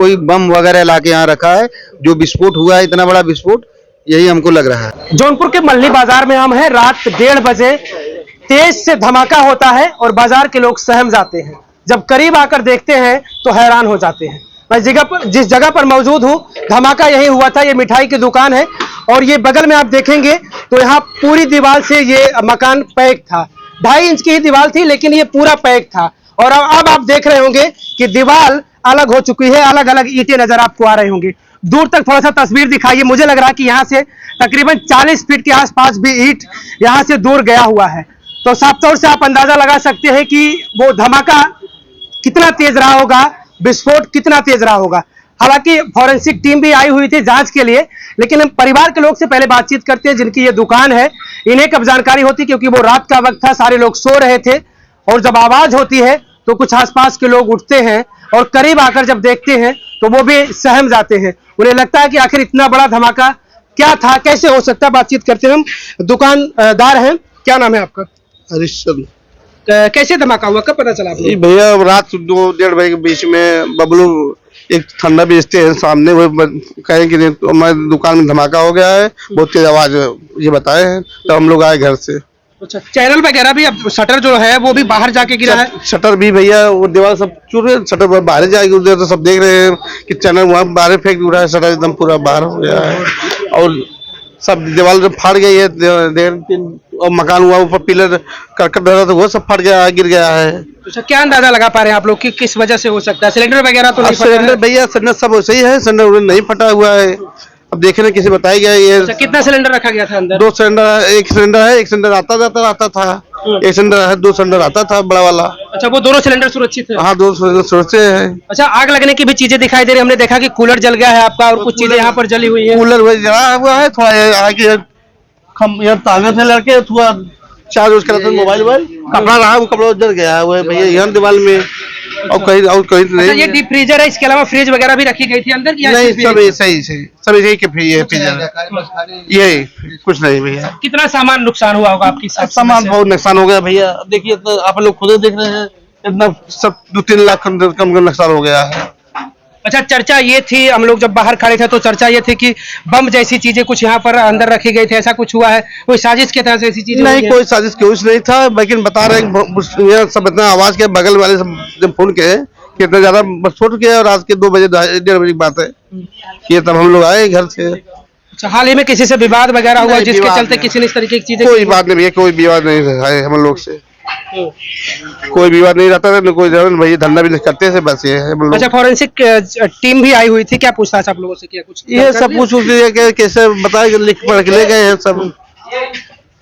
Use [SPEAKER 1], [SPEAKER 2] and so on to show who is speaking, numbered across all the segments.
[SPEAKER 1] कोई बम वगैरह लाके यहाँ रखा है, जो विस्फोट हुआ है, इतना बड़ा विस्फोट, यही हमको लग रहा है।
[SPEAKER 2] जौनपुर के मल्ली बाजार में हम हैं। रात 1:30 बजे तेज से धमाका होता है और बाजार के लोग सहम जाते हैं। जब करीब आकर देखते हैं तो हैरान हो जाते हैं। मैं जिस जगह पर मौजूद हूँ, धमाका यही हुआ था। ये मिठाई की दुकान है और ये बगल में आप देखेंगे तो यहाँ पूरी दीवार से ये मकान पैक था। 2.5 इंच की ही दीवार थी, लेकिन ये पूरा पैक था। और अब आप देख रहे होंगे कि दीवार अलग हो चुकी है, अलग अलग ईंटें नजर आपको आ रही होंगी। दूर तक थोड़ा सा तस्वीर दिखाइए। मुझे लग रहा है कि यहाँ से तकरीबन 40 फीट के आसपास भी ईंट यहाँ से दूर गया हुआ है। तो साफ तौर से आप अंदाजा लगा सकते हैं कि वो धमाका कितना तेज रहा होगा, विस्फोट कितना तेज रहा होगा। हालांकि फॉरेंसिक टीम भी आई हुई थी जांच के लिए, लेकिन हम परिवार के लोग से पहले बातचीत करते हैं जिनकी ये दुकान है। इन्हें कब जानकारी होती, क्योंकि वो रात का वक्त था, सारे लोग सो रहे थे और जब आवाज होती है तो कुछ आसपास के लोग उठते हैं और करीब आकर जब देखते हैं तो वो भी सहम जाते हैं। उन्हें लगता है कि आखिर इतना बड़ा धमाका क्या था, कैसे हो सकता है। बातचीत करते हैं। हम दुकानदार हैं, क्या नाम है आपका?
[SPEAKER 1] हरिश्चंद्र।
[SPEAKER 2] कैसे धमाका हुआ, कब पता चला आपको?
[SPEAKER 1] भैया रात 2-1:30 बजे के बीच में बबलू एक ठंडा बेचते हैं सामने, वो कहे कि हमारी दुकान में धमाका हो गया है, बहुत तेज आवाज ये बताए हैं, तो हम लोग आए घर से।
[SPEAKER 2] अच्छा, चैनल वगैरह भी, अब शटर जो है वो भी बाहर जाके गिरा है।
[SPEAKER 1] शटर भी भैया वो दीवार सब चूर रहे, शटर बाहर जाएगी उधर, तो सब देख रहे हैं कि चैनल वहाँ बाहर फेंक उड़ा है, शटर एकदम पूरा बाहर हो गया है और सब दीवार जब फाड़ गई है और मकान हुआ ऊपर पिलर करकट धरा तो वो सब फट गया, गिर गया है।
[SPEAKER 2] अच्छा, क्या अंदाजा लगा पा रहे हैं आप लोग कि किस वजह से हो सकता है? सिलेंडर वगैरह तो नहीं फटा है?
[SPEAKER 1] सिलेंडर भैया सिलेंडर सब वैसे ही है, सिलेंडर नहीं फटा हुआ है। अब देख रहे किसी बताया गया ये।
[SPEAKER 2] अच्छा, कितना सिलेंडर रखा गया था अंदर?
[SPEAKER 1] 2 सिलेंडर, एक सिलेंडर है, एक सिलेंडर आता था, एक सिलेंडर है, 2 सिलेंडर आता था बड़ा वाला।
[SPEAKER 2] अच्छा, वो दोनों सिलेंडर सुरक्षित है?
[SPEAKER 1] हाँ, 2 सिलेंडर सुरक्षित है।
[SPEAKER 2] अच्छा, आग लगने की भी चीजें दिखाई दे रही है। हमने देखा कि कूलर जल गया है आपका और कुछ चीजें यहाँ पर जली हुई है।
[SPEAKER 1] कूलर वही जला हुआ है, थोड़ा आगे तांगे से लड़के थोड़ा चार्ज करते मोबाइल कपड़ा रहा, वो कपड़ा जल गया है वो भैया यहाँ दीवार में और कहीं नहीं।
[SPEAKER 2] अच्छा, ये डीप फ्रीजर है, इसके अलावा फ्रिज वगैरह भी रखी गई थी अंदर की?
[SPEAKER 1] नहीं, सब यही के फ्रीजर, यही कुछ नहीं भैया।
[SPEAKER 2] कितना सामान नुकसान हुआ होगा आपकी?
[SPEAKER 1] सामान बहुत नुकसान हो गया भैया। देखिए आप लोग खुद देख रहे हैं, इतना सब 2-3 लाख कम नुकसान हो गया है।
[SPEAKER 2] अच्छा, चर्चा ये थी, हम लोग जब बाहर खड़े थे तो चर्चा ये थी कि बम जैसी चीजें कुछ यहाँ पर अंदर रखी गई थी, ऐसा कुछ हुआ है? कोई साजिश के तरह से ऐसी चीजें?
[SPEAKER 1] नहीं, कोई साजिश कुछ नहीं था, लेकिन बता रहे हैं सब इतना आवाज के बगल वाले सब फोन के कि इतना ज्यादा विस्फोट किया और रात के 2 बजे 1:30 बजे की बात है ये, तब हम लोग आए घर से।
[SPEAKER 2] अच्छा, हाल ही में किसी से विवाद वगैरह हुआ जिसके चलते किसी ने इस तरीके की चीजें?
[SPEAKER 1] कोई बात नहीं भैया, कोई विवाद नहीं है हम लोग से, कोई विवाद नहीं रहता था, कोई भैया धंधा भी करते थे बस ये है।
[SPEAKER 2] अच्छा, फॉरेंसिक टीम भी आई हुई थी, क्या पूछताछ आप लोगों से किया कुछ?
[SPEAKER 1] ये सब पूछ लिया, कैसे बताए, लिख पढ़ के ले गए हैं सब।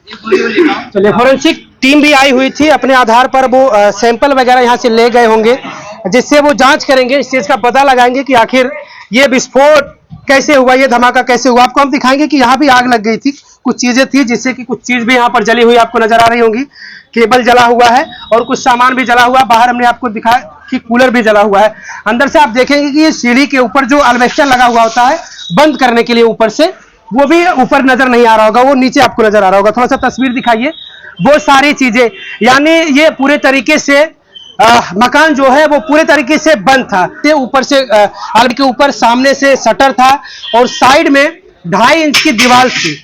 [SPEAKER 2] चलिए, फॉरेंसिक टीम भी आई हुई थी, अपने आधार पर वो सैंपल वगैरह यहाँ से ले गए होंगे, जिससे वो जांच करेंगे, इस चीज का पता लगाएंगे कि आखिर ये विस्फोट कैसे हुआ, ये धमाका कैसे हुआ। आपको हम दिखाएंगे कि यहाँ भी आग लग गई थी, कुछ चीजें थी जिससे कि कुछ चीज भी यहाँ पर जली हुई आपको नजर आ रही होंगी। केबल जला हुआ है और कुछ सामान भी जला हुआ। बाहर हमने आपको दिखाया कि कूलर भी जला हुआ है। अंदर से आप देखेंगे कि ये सीढ़ी के ऊपर जो अल्वेस्टर लगा हुआ होता है बंद करने के लिए ऊपर से, वो भी ऊपर नजर नहीं आ रहा होगा, वो नीचे आपको नजर आ रहा होगा। थोड़ा सा तस्वीर दिखाइए। वो सारी चीजें, यानी ये पूरे तरीके से मकान जो है वो पूरे तरीके से बंद था। ऊपर से आग के ऊपर सामने से शटर था और साइड में 2.5 इंच की दीवार थी।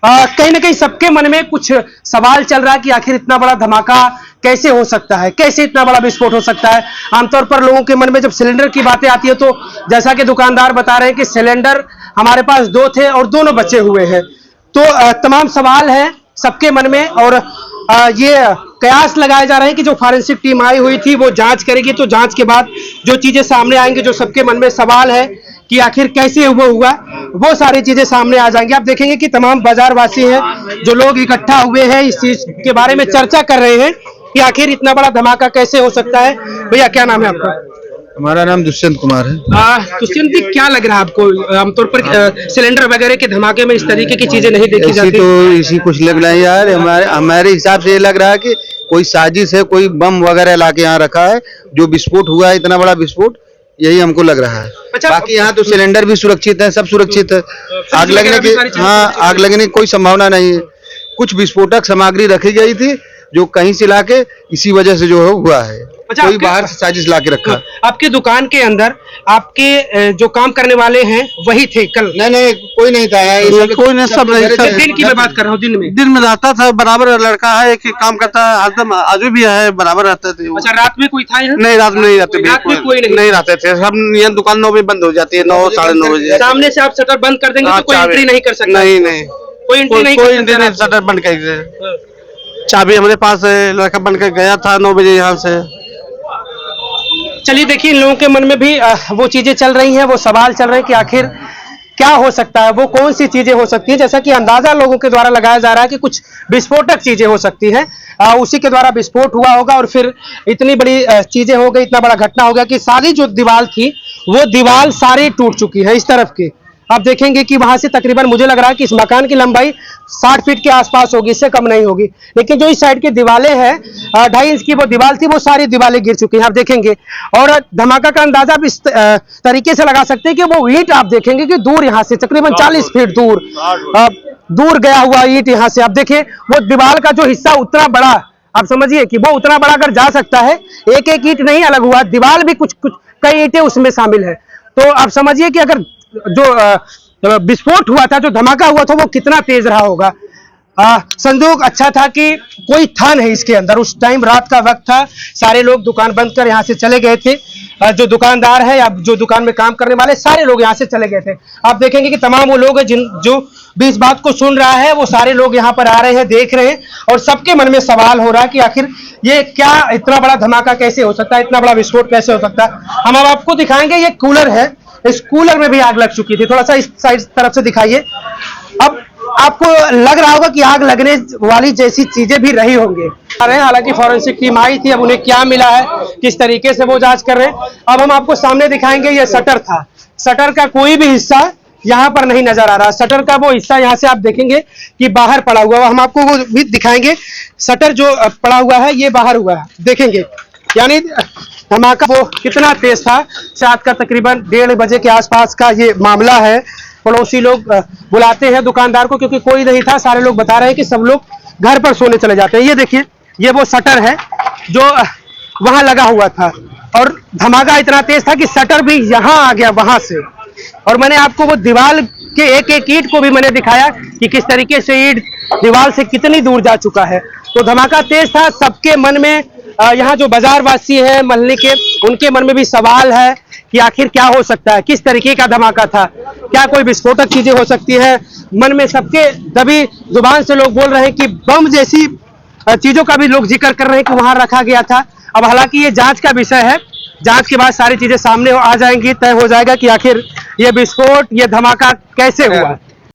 [SPEAKER 2] कहीं ना कहीं सबके मन में कुछ सवाल चल रहा है कि आखिर इतना बड़ा धमाका कैसे हो सकता है, कैसे इतना बड़ा विस्फोट हो सकता है। आमतौर पर लोगों के मन में जब सिलेंडर की बातें आती है तो जैसा कि दुकानदार बता रहे हैं कि सिलेंडर हमारे पास 2 थे और दोनों बचे हुए हैं। तो तमाम सवाल हैं सबके मन में और ये कयास लगाए जा रहे हैं कि जो फॉरेंसिक टीम आई हुई थी वो जांच करेगी, तो जांच के बाद जो चीजें सामने आएंगी, जो सबके मन में सवाल है कि आखिर कैसे हुआ, वो सारी चीजें सामने आ जाएंगी। आप देखेंगे कि तमाम बाजारवासी हैं, जो लोग इकट्ठा हुए हैं, इस चीज के बारे में चर्चा कर रहे हैं कि आखिर इतना बड़ा धमाका कैसे हो सकता है। भैया, क्या नाम है आपका?
[SPEAKER 1] हमारा नाम दुष्यंत कुमार है।
[SPEAKER 2] दुष्यंत जी, क्या लग रहा है आपको? आमतौर पर सिलेंडर वगैरह के धमाके में इस तरीके की चीजें नहीं देखी जाती।
[SPEAKER 1] तो इसी कुछ लग रहा है यार, हमारे हिसाब से ये लग रहा है कि कोई साजिश है, कोई बम वगैरह लाके यहाँ रखा है, जो विस्फोट हुआ है, इतना बड़ा विस्फोट, यही हमको लग रहा है।
[SPEAKER 2] अच्छा,
[SPEAKER 1] बाकी यहाँ तो सिलेंडर भी सुरक्षित है, सब सुरक्षित है, आग लगने की, हाँ, आग लगने की कोई संभावना नहीं है। कुछ विस्फोटक सामग्री रखी गई थी जो कहीं से लाके इसी वजह से जो हुआ है।
[SPEAKER 2] अच्छा,
[SPEAKER 1] कोई
[SPEAKER 2] आपके-
[SPEAKER 1] बाहर से साजिश ला के रखा।
[SPEAKER 2] आपकी दुकान के अंदर आपके जो काम करने वाले हैं वही थे कल?
[SPEAKER 1] नहीं, कोई नहीं था यार, कोई नहीं, सब नहीं।
[SPEAKER 2] दिन की मैं बात कर रहा हूँ, दिन में
[SPEAKER 1] रहता था बराबर, लड़का है कि काम करता है हरदम, आज भी है, बराबर रहते थे।
[SPEAKER 2] अच्छा, रात में कोई था यहाँ?
[SPEAKER 1] नहीं, रात में नहीं रहते,
[SPEAKER 2] रात में कोई
[SPEAKER 1] नहीं रहते थे। हम यहाँ दुकान 9 बजे बंद हो जाती है, 9 साढ़े 9 बजे।
[SPEAKER 2] सामने से आप शटर बंद कर देंगे तो कोई एंट्री नहीं कर सकता?
[SPEAKER 1] नहीं,
[SPEAKER 2] कोई एंट्री नहीं कर सकता?
[SPEAKER 1] शटर बंद कर दे। चाबी हमारे पास है, लड़का बंद कर गया था 9 बजे यहाँ से।
[SPEAKER 2] चलिए देखिए, इन लोगों के मन में भी वो चीजें चल रही हैं, वो सवाल चल रहे हैं कि आखिर क्या हो सकता है, वो कौन सी चीजें हो सकती है। जैसा कि अंदाजा लोगों के द्वारा लगाया जा रहा है कि कुछ विस्फोटक चीजें हो सकती हैं, उसी के द्वारा विस्फोट हुआ होगा और फिर इतनी बड़ी चीजें हो गई, इतना बड़ा घटना हो गया कि सारी जो दीवार थी वो दीवार सारी टूट चुकी है इस तरफ की। आप देखेंगे कि वहां से तकरीबन मुझे लग रहा है कि इस मकान की लंबाई 60 फीट के आसपास होगी, इससे कम नहीं होगी। लेकिन जो इस साइड की दीवारें हैं, 2.5 इंच की वो दीवार थी, वो सारी दीवारें गिर चुकी हैं, आप देखेंगे। और धमाका का अंदाजा भी इस तरीके से लगा सकते हैं कि वो ईंट आप देखेंगे कि दूर यहाँ से तकरीबन 40 फीट दूर गया हुआ ईंट यहाँ से। आप देखें वो दीवार का जो हिस्सा उतना बड़ा, आप समझिए कि वो उतना बड़ा अगर जा सकता है, एक एक ईंट नहीं अलग हुआ, दीवार भी कुछ कई ईंटें उसमें शामिल है। तो आप समझिए कि अगर जो विस्फोट हुआ था, जो धमाका हुआ था, वो कितना तेज रहा होगा। संजोग अच्छा था कि कोई था नहीं इसके अंदर, उस टाइम रात का वक्त था, सारे लोग दुकान बंद कर यहाँ से चले गए थे। जो दुकानदार है या जो दुकान में काम करने वाले सारे लोग यहाँ से चले गए थे। आप देखेंगे कि तमाम वो लोग जो भी इस बात को सुन रहा है, वो सारे लोग यहाँ पर आ रहे हैं, देख रहे हैं और सबके मन में सवाल हो रहा है कि आखिर ये क्या, इतना बड़ा धमाका कैसे हो सकता है, इतना बड़ा विस्फोट कैसे हो सकता है। हम अब आपको दिखाएंगे, ये कूलर है, इस कूलर में भी आग लग चुकी थी। थोड़ा सा इस साइड तरफ से दिखाइए। अब आपको लग रहा होगा कि आग लगने वाली जैसी चीजें भी रही होंगी। हालांकि फॉरेंसिक टीम आई थी, अब उन्हें क्या मिला है, किस तरीके से वो जांच कर रहे हैं। अब हम आपको सामने दिखाएंगे, ये शटर था, शटर का कोई भी हिस्सा यहाँ पर नहीं नजर आ रहा। शटर का वो हिस्सा यहाँ से आप देखेंगे कि बाहर पड़ा हुआ है, हम आपको वो भी दिखाएंगे। शटर जो पड़ा हुआ है ये बाहर हुआ है, देखेंगे। यानी धमाका वो कितना तेज था। रात का तकरीबन 1:30 बजे के आसपास का ये मामला है। पड़ोसी लोग बुलाते हैं दुकानदार को, क्योंकि कोई नहीं था, सारे लोग बता रहे हैं कि सब लोग घर पर सोने चले जाते हैं। ये देखिए, ये वो शटर है जो वहां लगा हुआ था और धमाका इतना तेज था कि शटर भी यहाँ आ गया वहां से। और मैंने आपको वो दीवार के एक एक ईंट को भी मैंने दिखाया कि किस तरीके से ईंट दीवार से कितनी दूर जा चुका है। तो धमाका तेज था, सबके मन में, यहाँ जो बाजारवासी है मोहल्ले के, उनके मन में भी सवाल है कि आखिर क्या हो सकता है, किस तरीके का धमाका था, क्या कोई विस्फोटक चीजें हो सकती है। मन में सबके दबी जुबान से लोग बोल रहे हैं कि बम जैसी चीजों का भी लोग जिक्र कर रहे हैं कि वहां रखा गया था। अब हालांकि ये जांच का विषय है, जांच के बाद सारी चीजें सामने आ जाएंगी, तय हो जाएगा कि आखिर ये विस्फोट, ये धमाका कैसे हुआ।